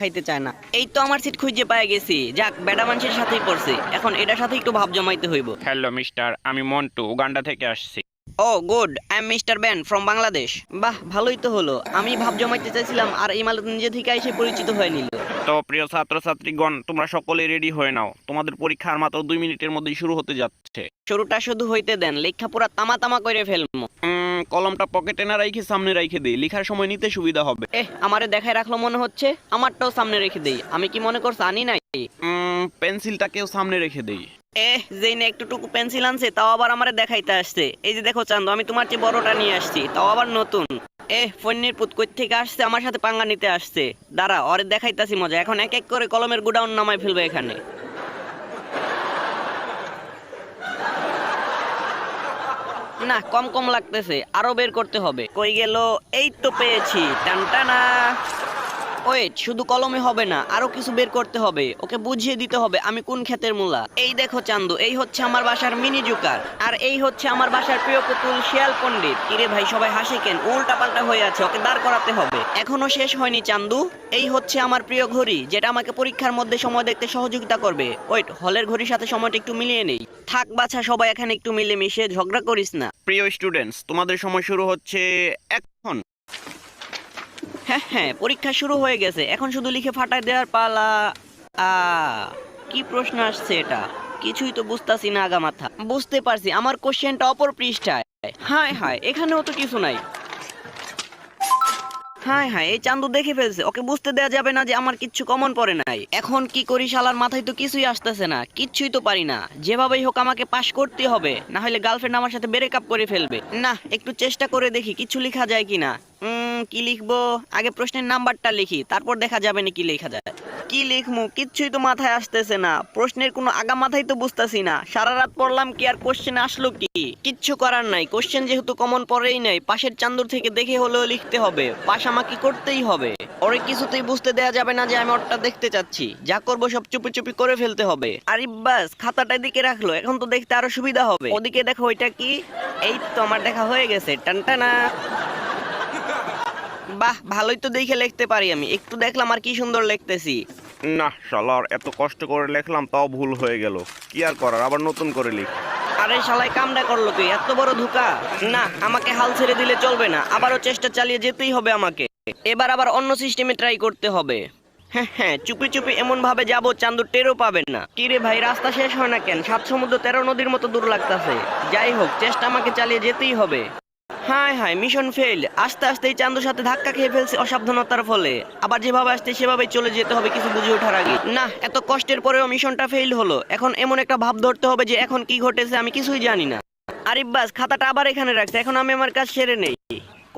খাইতে চায় না। এই তো আমার সিট খুঁজে পাই গেছি। যাক, বেটা মানুষের সাথেই পড়ছে, এখন এটার সাথে একটু ভাব জমাইতে হইব। হ্যালো মিস্টার, আমি মন্টু, উগান্ডা থেকে আসছি। Oh good, I am mister Ben from Bangladesh. বাহ, ভালোই তো হলো। আমি ভাব জমাইতে চাইছিলাম আর এই মাল নিজে থেকে এসে পরিচিত হয়ে নিল। তো প্রিয় ছাত্রছাত্রীগণ, তোমরা সকলে রেডি হয়ে নাও, তোমাদের পরীক্ষা আর মাত্র 2 মিনিটের মধ্যেই শুরু হতে যাচ্ছে। শুরুটা শুধু হইতে দেন, লেখা পুরা তামা তামা করে ফেলবো। কলমটা পকেটে না রাইখে সামনে রাইখে দিই, লেখার সময় নিতে সুবিধা হবে। আমারে দেখায় রাখলো মনে হচ্ছে, আমারটাও সামনে রেখে দেই। আমি কি মনে করছ আনি নাই? পেন্সিলটাকেও সামনে রেখে দেই। যেই না একটুটুকু পেন্সিল আনছে, তাও আবার আমারে দেখাইতে আসছে। এই যে দেখো চান্দু, আমি তোমার চেয়ে বড়টা নিয়ে আসছি, তাও আবার নতুন। ফন্নির পুত কই থেকে আসছে, আমার সাথে পাঙ্গা নিতে আসছে। দাঁড়া, ওরে দেখাইতাছি মজা। এখন এক এক করে কলমের গুডাউন নামাই ফেলবে এখানে। না, কম কম লাগতেছে, আরো বের করতে হবে। কই গেল? এই তো পেয়েছি, টানটানা। ওয়েট, শুধু কলমে হবে না, আরো কিছু বের করতে হবে। ওকে বুঝিয়ে দিতে হবে আমি কোন ক্ষেতের মূলা। এই দেখো চান্দু, এই হচ্ছে আমার বাসার মিনি জুকার, আর এই হচ্ছে আমার বাসার প্রিয় পুতুল শিয়াল পণ্ডিত। কিরে ভাই, সবাই হাসে কেন? উল্টা পাল্টা হয়ে আছে, ওকে দাঁড় করাতে হবে। এখনো শেষ হয়নি চান্দু। এই হচ্ছে আমার প্রিয় ঘড়ি, যেটা আমাকে পরীক্ষার মধ্যে সময় দেখতে সহযোগিতা করবে। ওয়েট, হলের ঘড়ির সাথে সময়টা একটু মিলিয়ে নেই। থাক বাছা, সবাই এখানে একটু মিলেমিশে, ঝগড়া করিস না। প্রিয় স্টুডেন্টস, তোমাদের সময় শুরু হচ্ছে এখন। হ্যাঁ, পরীক্ষা শুরু হয়ে গেছে, এখন শুধু লিখে ফাটায় দেওয়ার পালা। আ কি প্রশ্ন আসছে এটা? কিছুই তো বুঝতাছি না আগা মাথা। বুঝতে পারছি, আমার কোশ্চেনটা অপর পৃষ্ঠায়। হায় হায়, এখানেও তো কিছু নাই। হায় হায়, এই চান্দু দেখে ফেলছে। ওকে বুঝতে দেয়া যাবে না যে আমার কিচ্ছু কমন পড়ে নাই। এখন কি করি? শালার মাথায় তো কিছুই আসতেছে না, কিচ্ছুই তো পারি না। যেভাবেই হোক আমাকে পাশ করতে হবে, না হলে গার্লফ্রেন্ড আমার সাথে ব্রেক আপ করে ফেলবে। না, একটু চেষ্টা করে দেখি কিছু লেখা যায় কিনা। কি লিখবো? আগে প্রশ্নের নাম্বারটা লিখি, তারপর দেখা যাবে না কি লেখা যায়। কি লিখমু? কিচ্ছুই তো মাথায় আসতেছে না। প্রশ্নের কোনো আগা মাথায় তো বুঝতাছি না। সারা রাত পড়লাম কি আর কোশ্চেন আসলো কি? কিচ্ছু করার নাই। কোশ্চেন যেহেতু কমন পড়েই নাই, পাশের চান্দুর থেকে দেখে হলেও লিখতে হবে। পাশ আমাকে করতেই হবে। ওরে কিছুতেই বুঝতে দেয়া যাবে না যে আমি ওরটা দেখতে চাচ্ছি। যা করবো সব চুপি চুপি করে ফেলতে হবে। আরে বাস, খাতাটা দিকে রাখলো, এখন তো দেখতে আরো সুবিধা হবে। ওদিকে দেখো, ওইটা কি? এই তো আমার দেখা হয়ে গেছে, টানটানা। বাহ, ভালোই তো দেখে লিখতে পারি আমি। একটু দেখলাম আর কি সুন্দর লিখতেছি। না শালার, এত কষ্ট করে লিখলাম তাও ভুল হয়ে গেল। কি আর করার, আবার নতুন করে লিখ। আরে শালাই, কামটা করলো তুই, এত বড় ধোঁকা। না, আমাকে হাল ছেড়ে দিলে চলবে না, আবারও চেষ্টা চালিয়ে যেতেই হবে আমাকে। এবার আবার অন্য সিস্টেমে ট্রাই করতে হবে। হ্যাঁ, চুপি চুপি এমন ভাবে যাবো চান্দু টেরও পাবেন না। কিরে ভাই, রাস্তা শেষ হয় না কেন? 7 সমুদ্র 13 নদীর মতো দূর লাগতাছে। যাই হোক, চেষ্টা আমাকে চালিয়ে যেতেই হবে। হায় হায়, মিশন ফেল। আস্তে আস্তে এই চান্দুর সাথে ধাক্কা খেয়ে ফেলছে অসাবধানতার ফলে। আবার যেভাবে আসতে সেভাবেই চলে যেতে হবে কিছু বুঝে ওঠার আগে। না, এত কষ্টের পরেও মিশনটা ফেল হলো। এখন এমন একটা ভাব ধরতে হবে যে এখন কি ঘটেছে আমি কিছুই জানি না। আরিফ বাস, খাতাটা আবার এখানে রাখছে, এখন আমি আমার কাজ সেরে নেই।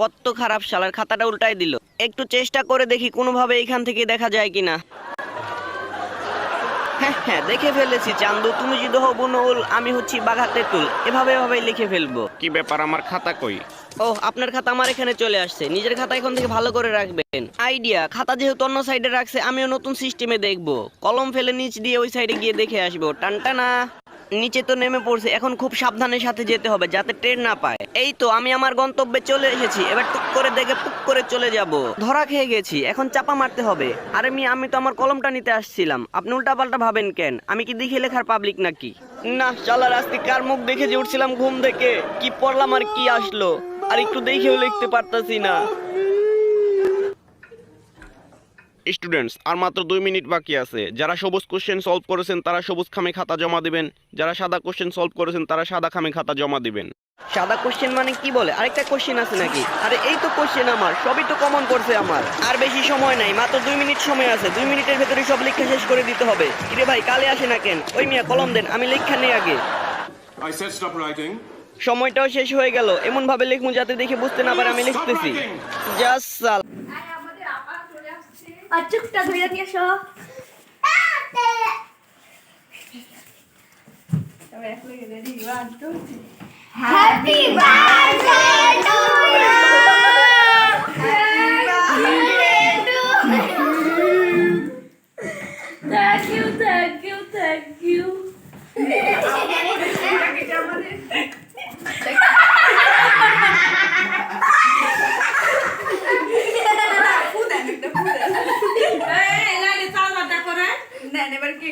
কত খারাপ শালার, খাতাটা উল্টাই দিল। একটু চেষ্টা করে দেখি কোনোভাবে এইখান থেকে দেখা যায় কিনা। হ্যাঁ, দেখে ফেলেছি চান্দু। তুমি যদি হও বুনুল, আমি হচ্ছি বাঘা তেঁতুল। এভাবে লিখে ফেলবো। কি ব্যাপার, আমার খাতা কই? ও, আপনার খাতা আমার এখানে চলে আসছে। নিজের খাতা এখন থেকে ভালো করে রাখবেন। আইডিয়া, খাতা যেহেতু অন্য সাইডে রাখছে, আমিও নতুন সিস্টেমে দেখবো। কলম ফেলে নিচ দিয়ে ওই সাইডে গিয়ে দেখে আসবো। টানটানা। নিচে তো নেমে পড়ছে, এখন খুব সাবধানের সাথে যেতে হবে যাতে ট্রেন না পায়। এই তো আমি আমার গন্তব্যে চলে এসেছি। এবার টুক করে দেখে পুক করে চলে যাব। ধরা খেয়ে গেছি, এখন চাপা মারতে হবে। আরে আমি তো আমার কলমটা নিতে আসছিলাম। আপনি উল্টা পাল্টা ভাবেন কেন? আমি কি দেখে লেখার পাবলিক নাকি? না শালার, আজকে কার মুখ দেখে যে উঠছিলাম ঘুম থেকে, কি পড়লাম আর কি আসলো, আর একটু দেখেও লিখতে পারতাছি না। স্টুডেন্টস, আর মাত্র 2 মিনিট বাকি আছে। যারা সবুজ কোশ্চেন সলভ করেছেন তারা সবুজ খামে খাতা জমা দিবেন। যারা সাদা কোশ্চেন সলভ করেছেন তারা সাদা খামে খাতা জমা দিবেন। সাদা কোশ্চেন মানে কি বলে? আরেকটা কোশ্চেন আছে নাকি? আরে এই তো কোশ্চেন আমার, সবই তো কমন করছে আমার। আর বেশি সময় নাই, মাত্র 2 মিনিট সময় আছে। 2 মিনিটের ভেতরে সব লেখা শেষ করে দিতে হবে। কিরে ভাই, কালে আসে না কেন? ওই মিয়া, কলম দেন, আমি লেখা নেই আগে। I said stop writing. সময়টাও শেষ হয়ে গেল। এমন ভাবে লিখমু যাতে দেখে বুঝতে না পারে আমি লিখতেছি। জাস্ট সাল। চুপটা ধরে নিয়ে এসো। Happy birthday to you. Thank you.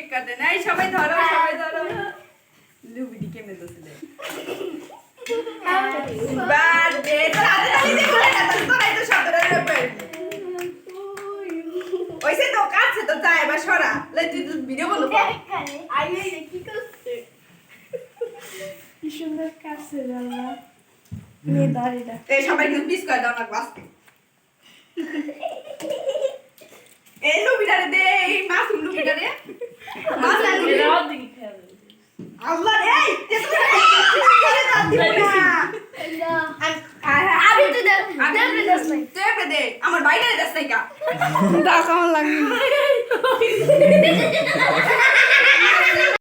Cake কাটে নাই সবাই ধরো সবাই ধরো লুবিডি কেমনে দোসলে বার্থডে তাড়াতাড়ি দে করে না তোরাই তো শব্দটা রেপে ওইসে তো কাছে তো যায় বা সরা লে তুই ভিডিও বলো আইয়ে কি করছে কি সুন্দর কাছে বাবা নে দাঁড়িয়ে এই সবাই কিন্তু পিস করে দাও না বাসকে এই লুবিডারে দে এই মাসুম লুবিডারে মাসুম লুবিডারে আল্লাহ এই করে দাও দিবি না আমি তো দেখ দেখ নাই তুই দে আমার বাইরে দেখ নাই কা দাও কেমন লাগে